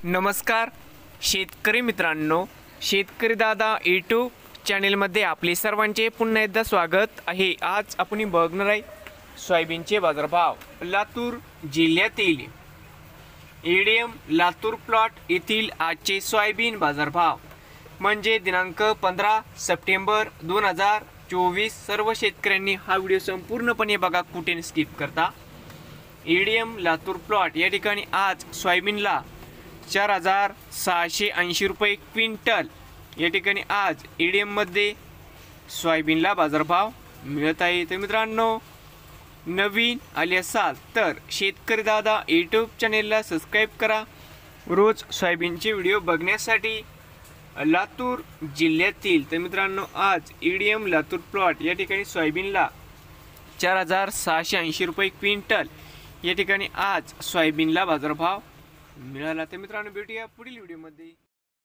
नमस्कार शेतकरी मित्रांनो, शेतकरी दादा यूट्यूब चॅनेलमध्ये आपले सर्वांचे पुन्हा एकदा स्वागत आहे। आज आपण बघणार आहे सोयाबीनचे बाजारभाव। लातूर जिल्ह्यातील एडीएम लातूर प्लॉट येथील आजचे सोयाबीन बाजारभाव म्हणजे दिनांक 15 सप्टेंबर 2024। सर्व शेतकऱ्यांनी हा व्हिडिओ संपूर्णपणे बघा, कुठे स्किप करता। एडीएम लातूर प्लॉट या ठिकाणी आज सोयाबीनला 4680 रुपये क्विंटल या ठिकाणी आज एडीएम मध्ये सोयाबीनला बाजारभाव मिळत आहे। तर मित्रांनो, नवीन आले असाल तर शेतकरी दादा यूट्यूब चॅनेलला सबस्क्राइब करा रोज सोयाबीनचे व्हिडिओ बघण्यासाठी। लातूर जिल्ह्यातील तर मित्रांनो आज एडीएम लातूर प्लॉट या ठिकाणी सोयाबीनला 4680 रुपये क्विंटल या ठिकाणी आज सोयाबीनला बाजारभाव मिळाला। तर मित्रांनो, भेटूया पुढील व्हिडिओमध्ये।